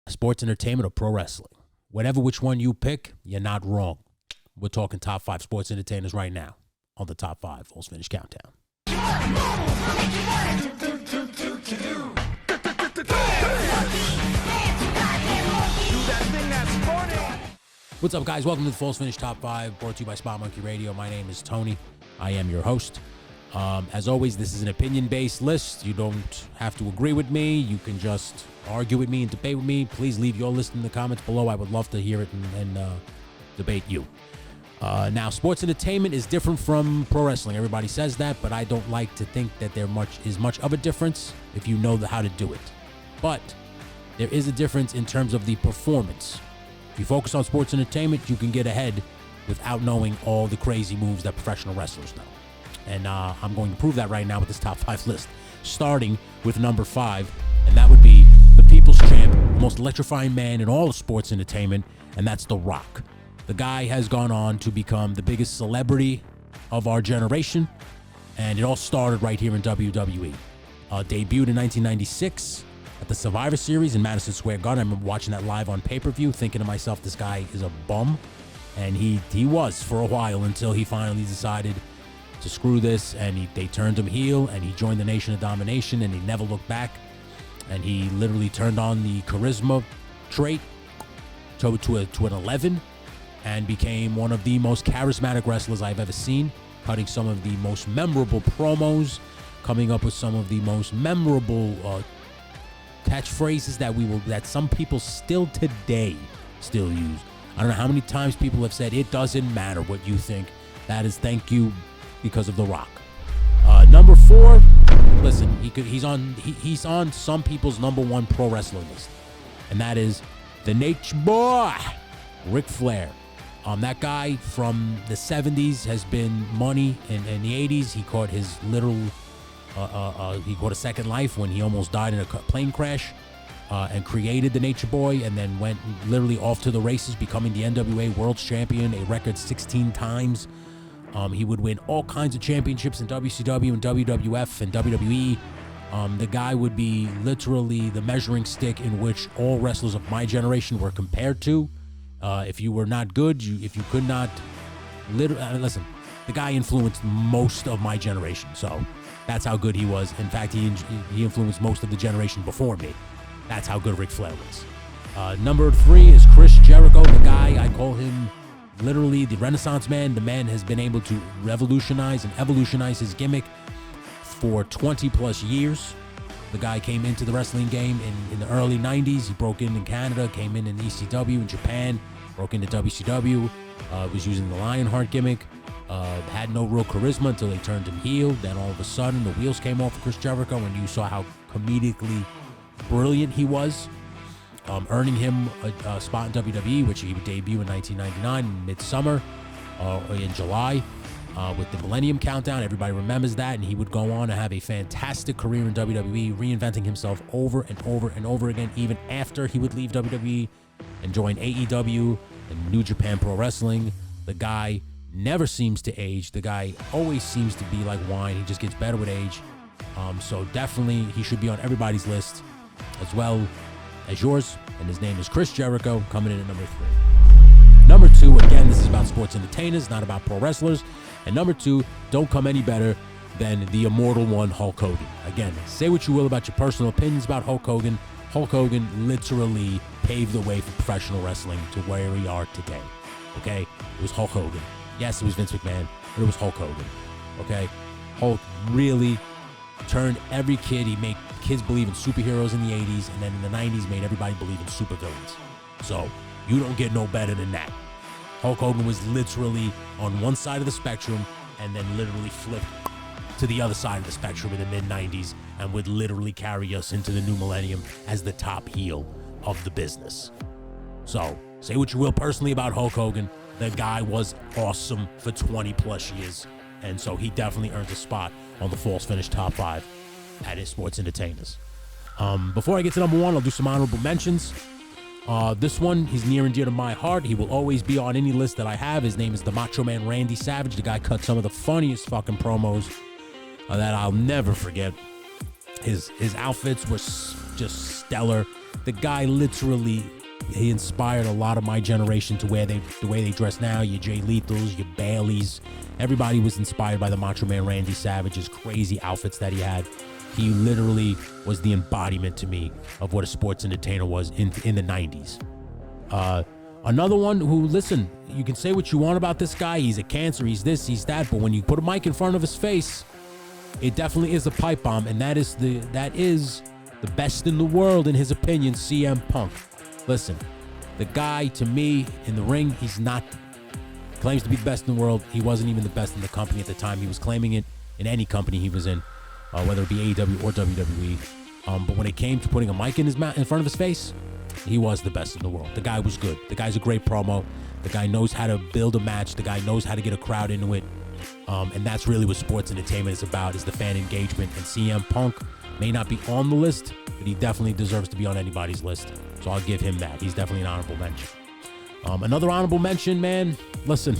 sports entertainment, or pro wrestling. Whatever which one you pick, you're not wrong. We're talking top 5 sports entertainers right now on the top 5 Falls Finish Countdown. What's up, guys? Welcome to the Falls Finish Top 5, brought to you by Spot Monkey Radio. My name is Tony. I am your host. As always, this is an opinion-based list. You don't have to agree with me. You can just argue with me and debate with me. Please leave your list in the comments below. I would love to hear it and debate you. Now, sports entertainment is different from pro wrestling. Everybody says that, but I don't like to think that there is much of a difference if you know how to do it. But there is a difference in terms of the performance. If you focus on sports entertainment, you can get ahead without knowing all the crazy moves that professional wrestlers know. And I'm going to prove that right now with this top 5 list, starting with number 5, and that would be the People's Champ, the most electrifying man in all of sports entertainment, and that's The Rock. The guy has gone on to become the biggest celebrity of our generation, and it all started right here in WWE. Debuted in 1996 at the Survivor Series in Madison Square Garden. I remember watching that live on pay-per-view, thinking to myself, this guy is a bum, and he was for a while until he finally decided to screw this, and they turned him heel, and he joined the Nation of Domination, and he never looked back, and he literally turned on the charisma trait to an 11, and became one of the most charismatic wrestlers I've ever seen, cutting some of the most memorable promos, coming up with some of the most memorable catchphrases that some people still today use. I don't know how many times people have said, it doesn't matter what you think. That is thank you because of The Rock. Number 4, listen, he's on some people's number 1 pro wrestler list, and that is the Nature Boy, Ric Flair. That guy from the 70s has been money in the 80s. He caught his he caught a second life when he almost died in a plane crash, and created the Nature Boy, and then went literally off to the races, becoming the NWA World Champion a record 16 times. He would win all kinds of championships in WCW and WWF and WWE. The guy would be literally the measuring stick in which all wrestlers of my generation were compared to. If you were not good, if you could not, listen, the guy influenced most of my generation, so that's how good he was. In fact, he influenced most of the generation before me. That's how good Ric Flair was. Number 3 is Chris Jericho, the guy, I call him literally the Renaissance man. The man has been able to revolutionize and evolutionize his gimmick for 20 plus years. The guy came into the wrestling game in the early 90s. He broke in Canada, came in ECW in Japan, broke into WCW, was using the Lionheart gimmick, had no real charisma until they turned him heel. Then all of a sudden, the wheels came off of Chris Jericho, and you saw how comedically brilliant he was, earning him a spot in WWE, which he would debut in 1999 in midsummer, in July. With the Millennium Countdown. Everybody remembers that, and he would go on to have a fantastic career in WWE, reinventing himself over and over and over again, even after he would leave WWE and join AEW and New Japan Pro Wrestling. The guy never seems to age. The guy always seems to be like wine. He just gets better with age. So definitely he should be on everybody's list as well as yours, and his name is Chris Jericho, coming in at number 3. Number 2, again, this is about sports entertainers, not about pro wrestlers. And number 2, don't come any better than the immortal one, Hulk Hogan. Again, say what you will about your personal opinions about Hulk Hogan. Hulk Hogan literally paved the way for professional wrestling to where we are today. Okay? It was Hulk Hogan. Yes, it was Vince McMahon, but it was Hulk Hogan. Okay? Hulk really turned every kid. He made kids believe in superheroes in the 80s, and then in the 90s made everybody believe in supervillains. So you don't get no better than that. Hulk Hogan was literally on one side of the spectrum and then literally flipped to the other side of the spectrum in the mid-90s and would literally carry us into the new millennium as the top heel of the business. So, say what you will personally about Hulk Hogan. The guy was awesome for 20 plus years, and so he definitely earned a spot on the Falls Finish Top 5 at his sports entertainers. Before I get to number 1, I'll do some honorable mentions. This one, he's near and dear to my heart. He will always be on any list that I have. His name is the Macho Man Randy Savage. The guy cut some of the funniest fucking promos that I'll never forget. His outfits were just stellar. The guy literally, he inspired a lot of my generation to wear the way they dress now. Your Jay Lethals, your Baileys. Everybody was inspired by the Macho Man Randy Savage's crazy outfits that he had. He literally was the embodiment to me of what a sports entertainer was in the 90s. Another one who, listen, you can say what you want about this guy. He's a cancer, he's this, he's that. But when you put a mic in front of his face, it definitely is a pipe bomb. And that is the best in the world, in his opinion, CM Punk. Listen, the guy, to me, in the ring, claims to be the best in the world. He wasn't even the best in the company at the time. He was claiming it in any company he was in, whether it be AEW or WWE. But when it came to putting a mic in front of his face, he was the best in the world. The guy was good. The guy's a great promo. The guy knows how to build a match. The guy knows how to get a crowd into it. And that's really what sports entertainment is about, is the fan engagement. And CM Punk may not be on the list, but he definitely deserves to be on anybody's list. So I'll give him that. He's definitely an honorable mention. Another honorable mention, man. Listen,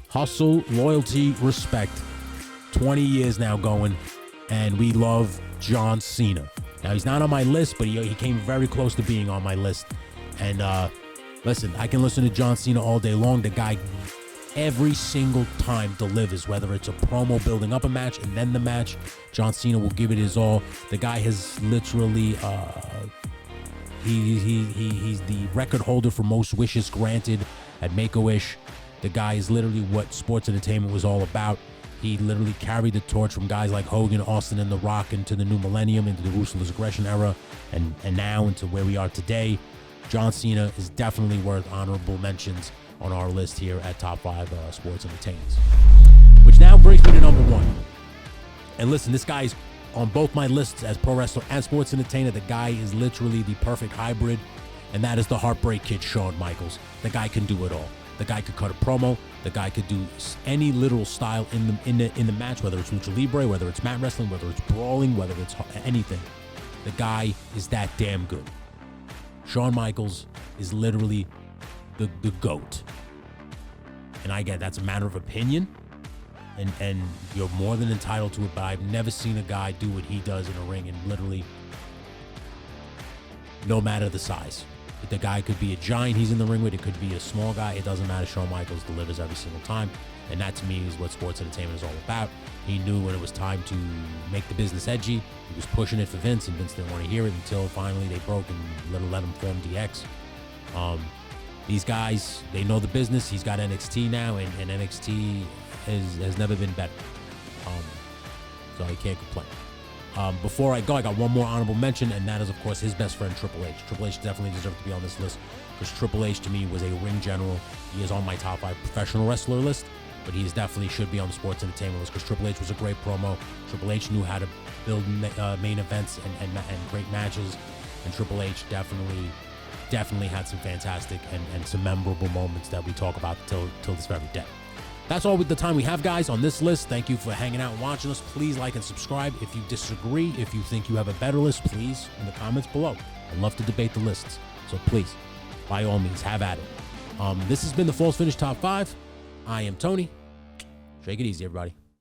hustle, loyalty, respect. 20 years now going, and we love John Cena. Now, he's not on my list, but he came very close to being on my list. And listen, I can listen to John Cena all day long. The guy every single time delivers, whether it's a promo building up a match and then the match. John Cena will give it his all. The guy has literally he's the record holder for most wishes granted at Make-A-Wish. The guy is literally what sports entertainment was all about. He literally carried the torch from guys like Hogan, Austin, and The Rock into the new millennium, into the Ruthless Aggression era, and now into where we are today. John Cena is definitely worth honorable mentions on our list here at Top 5 Sports Entertainers. Which now brings me to number 1. And listen, this guy is on both my lists as pro wrestler and sports entertainer. The guy is literally the perfect hybrid, and that is the Heartbreak Kid, Shawn Michaels. The guy can do it all. The guy could cut a promo. The guy could do any literal style in the match, whether it's lucha libre, whether it's mat wrestling, whether it's brawling, whether it's anything. The guy is that damn good. Shawn Michaels is literally the GOAT. And I get that's a matter of opinion, and you're more than entitled to it, but I've never seen a guy do what he does in a ring, and literally no matter the size. The guy could be a giant he's in the ring with. It could be a small guy. It doesn't matter. Shawn Michaels delivers every single time. And that, to me, is what sports entertainment is all about. He knew when it was time to make the business edgy. He was pushing it for Vince, and Vince didn't want to hear it until finally they broke and let him form DX. These guys, they know the business. He's got NXT now, and NXT has never been better. So I can't complain. Before I go, I got one more honorable mention, and that is, of course, his best friend, Triple H. Triple H definitely deserves to be on this list, because Triple H, to me, was a ring general. He is on my top 5 professional wrestler list, but he definitely should be on the sports entertainment list, because Triple H was a great promo. Triple H knew how to build main events and great matches, and Triple H definitely had some fantastic and some memorable moments that we talk about till this very day. That's all with the time we have, guys, on this list. Thank you for hanging out and watching us. Please like and subscribe. If you disagree, if you think you have a better list, please, in the comments below. I'd love to debate the lists. So please, by all means, have at it. This has been the False Finish Top 5. I am Tony. Take it easy, everybody.